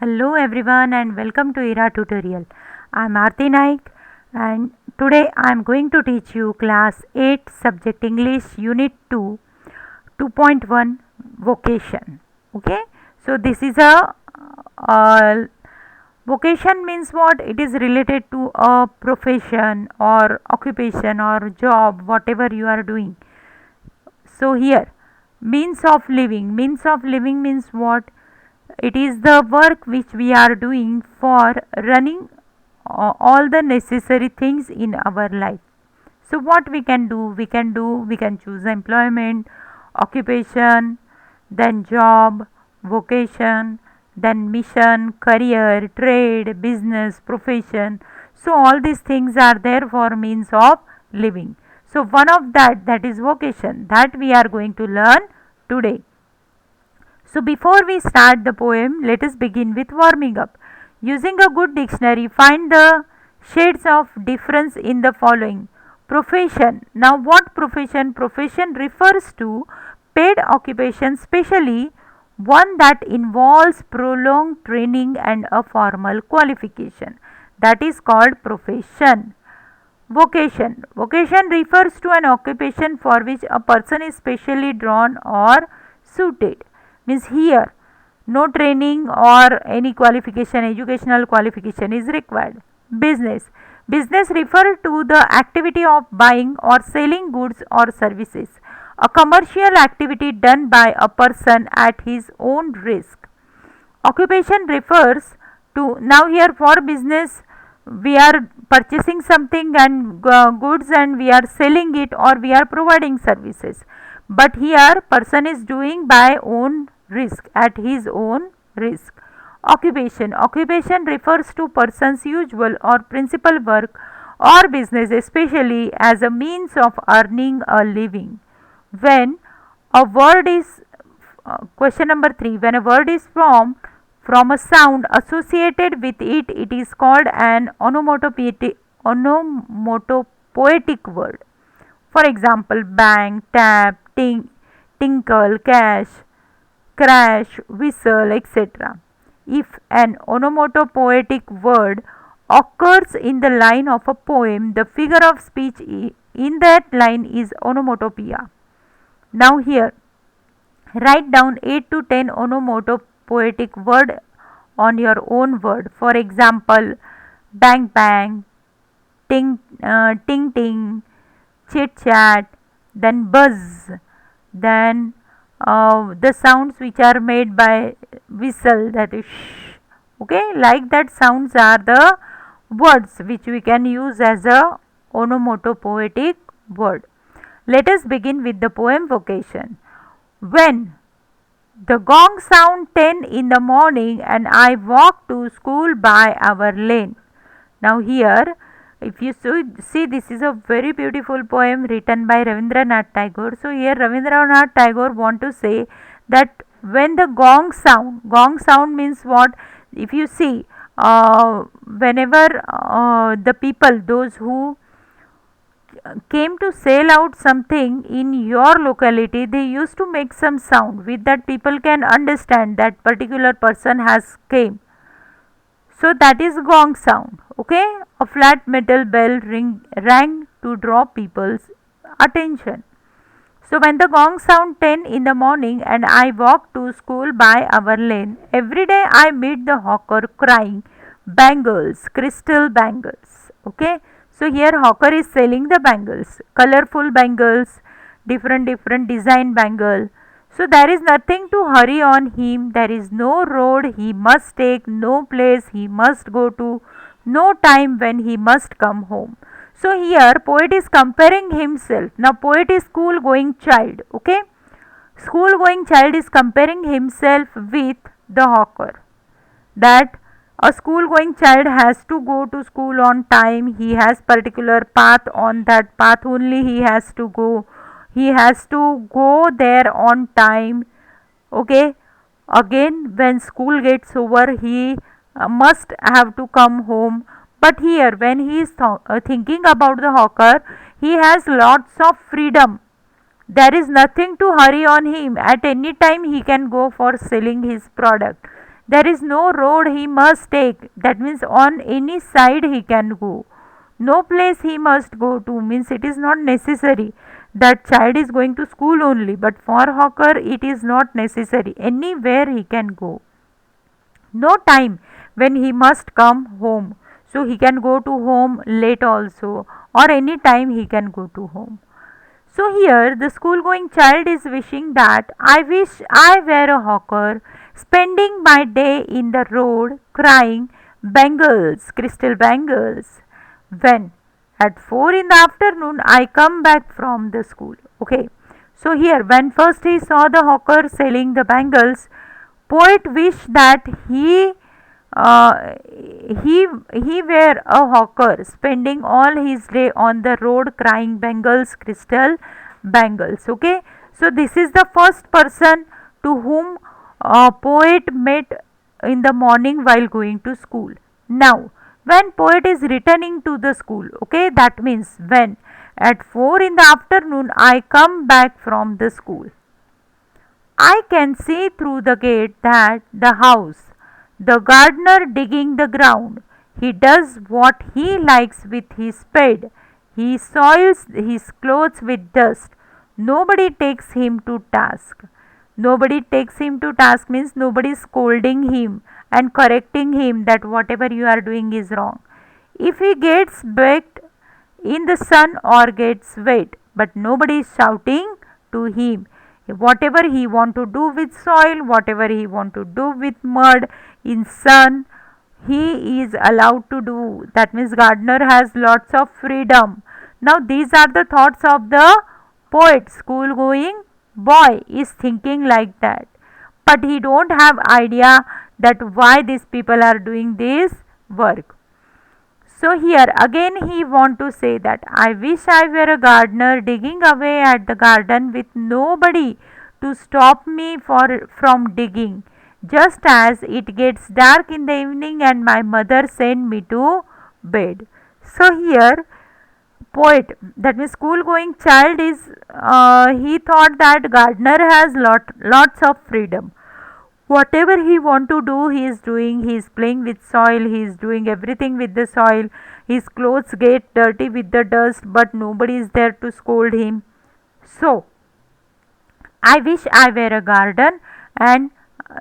Hello everyone and welcome to ERA tutorial. I am Aarti Naik and today I am going to teach you class 8 subject English unit 2 2.1 vocation. Okay, so this is a vocation means what? It is related to a profession or occupation or job, whatever you are doing. So here, means of living means what? It is the work which we are doing for running all the necessary things in our life. So what we can do? We can choose employment, occupation, then job, vocation, then mission, career, trade, business, profession. So all these things are there for means of living. So one of that is vocation, that we are going to learn today. So before we start the poem, let us begin with warming up. Using a good dictionary, find the shades of difference in the following. Profession. Now what profession? Profession refers to paid occupation, especially one that involves prolonged training and a formal qualification. That is called profession. Vocation. Vocation refers to an occupation for which a person is specially drawn or suited. Means here no training or any qualification, educational qualification is required. Business. Business refer to the activity of buying or selling goods or services. A commercial activity done by a person at his own risk. Occupation refers to, now here for business we are purchasing something and goods and we are selling it or we are providing services, but here person is doing by own risk, at his own risk. Occupation refers to person's usual or principal work or business, especially as a means of earning a living. When a word is question number 3, when a word is from a sound associated with it, it is called an onomatopoetic word. For example, bang, tap, tinkle, cash, crash, whistle, etc. If an onomatopoetic word occurs in the line of a poem, the figure of speech in that line is onomatopoeia. Now here, write down 8 to 10 onomatopoetic word on your own word. For example, bang bang, ting ting, chit chat, then buzz, then the sounds which are made by whistle, that is shh. Okay, like that sounds are the words which we can use as a onomatopoetic word. Let us begin with the poem vocation. When the gong sound 10 in the morning and I walk to school by our lane. Now here, if you see, this is a very beautiful poem written by Ravindranath Tagore. So here Ravindranath Tagore want to say that when the gong sound means what? If you see, whenever the people, those who came to sell out something in your locality, they used to make some sound with that people can understand that particular person has came. So that is gong sound. Okay, a flat metal bell rang to draw people's attention. So when the gong sound 10 in the morning and I walk to school by our lane, every day I meet the hawker crying bangles, crystal bangles. Okay, so here hawker is selling the bangles, colorful bangles, different design bangle. So there is nothing to hurry on him, there is no road he must take, no place he must go to, no time when he must come home. So here poet is comparing himself. Now poet is school going child. Okay, school going child is comparing himself with the hawker, that a school going child has to go to school on time, he has particular path, on that path only he has to go, he has to go there on time. Okay, again when school gets over he must have to come home. But here when he is thinking about the hawker, he has lots of freedom, there is nothing to hurry on him, at any time he can go for selling his product. There is no road he must take. That means on any side he can go. No place he must go to, means it is not necessary that child is going to school only, but for hawker it is not necessary. Anywhere he can go. No time when he must come home. So he can go to home late also, or any time he can go to home. So here the school going child is wishing that I wish I were a hawker, spending my day in the road crying bangles, crystal bangles. When at 4 in the afternoon I come back from the school. Okay. So here when first he saw the hawker selling the bangles, poet wished that uh, he were a hawker, spending all his day on the road crying bangles, crystal bangles. Okay, so this is the first person to whom poet met in the morning while going to school. Now, when poet is returning to the school, okay, that means when at 4 in the afternoon I come back from the school. I can see through the gate that the house, the gardener digging the ground. He does what he likes with his spade. He soils his clothes with dust. Nobody takes him to task. Nobody takes him to task means nobody is scolding him and correcting him that whatever you are doing is wrong. If he gets baked in the sun or gets wet, but nobody is shouting to him. Whatever he want to do with soil, whatever he want to do with mud in sun, he is allowed to do. That means gardener has lots of freedom. Now these are the thoughts of the poet. School going boy is thinking like that, but he don't have idea that why these people are doing this work. So here again he want to say that I wish I were a gardener digging away at the garden with nobody to stop me from digging. Just as it gets dark in the evening and my mother send me to bed. So here poet, that means school going child is he thought that gardener has lots of freedom. Whatever he want to do he is doing. He is playing with soil, he is doing everything with the soil. His clothes get dirty with the dust, but nobody is there to scold him. So I wish I were a garden, and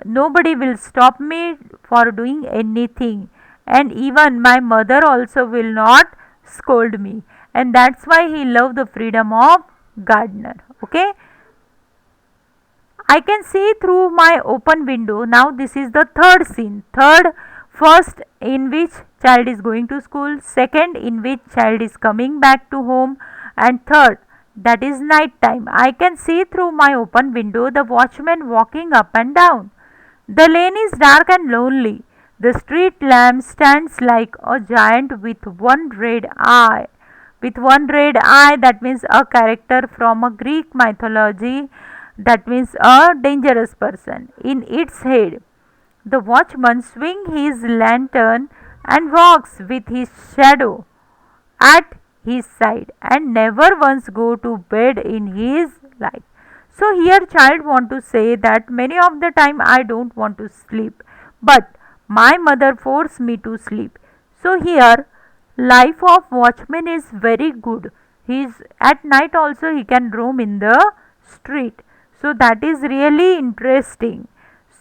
nobody will stop me for doing anything, and even my mother also will not scold me, and that's why he loved the freedom of gardener. Okay, I can see through my open window. Now this is the third scene. Third, first in which child is going to school, second in which child is coming back to home, and third that is night time. I can see through my open window the watchman walking up and down. The lane is dark and lonely. The street lamp stands like a giant with one red eye. With one red eye, that means a character from a Greek mythology, that means a dangerous person. In its head, the watchman swings his lantern and walks with his shadow at his side and never once go to bed in his life. So here child want to say that many of the time I don't want to sleep, but my mother force me to sleep. So here life of watchman is very good. He is at night also he can roam in the street. So that is really interesting.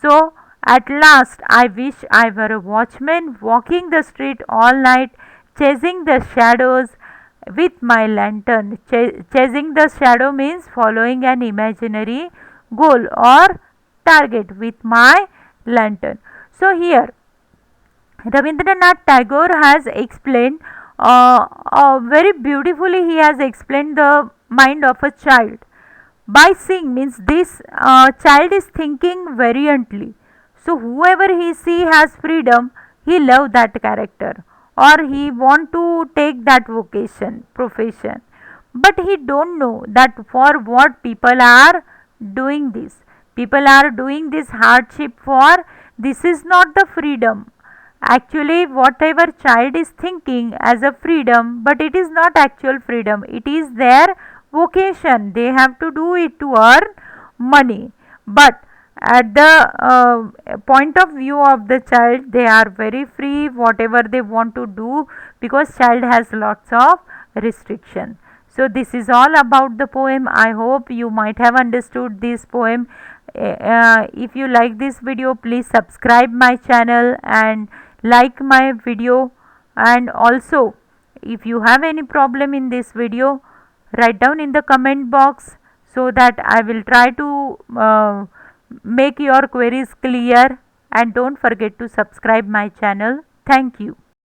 So at last I wish I were a watchman walking the street all night, chasing the shadows with my lantern. Chasing the shadow means following an imaginary goal or target with my lantern. So here Rabindranath Tagore has explained very beautifully. He has explained the mind of a child by seeing, means this child is thinking variantly. So whoever he see has freedom, he love that character or he want to take that vocation profession, but he don't know that for what people are doing this. People are doing this hardship for, this is not the freedom. Actually whatever child is thinking as a freedom, but it is not actual freedom, it is their vocation. They have to do it to earn money. But At the point of view of the child, they are very free whatever they want to do, because child has lots of restriction. So this is all about the poem. I hope you might have understood this poem. If you like this video, please subscribe my channel and like my video. And also, if you have any problem in this video, write down in the comment box, so that I will try to make your queries clear. And don't forget to subscribe my channel. Thank you.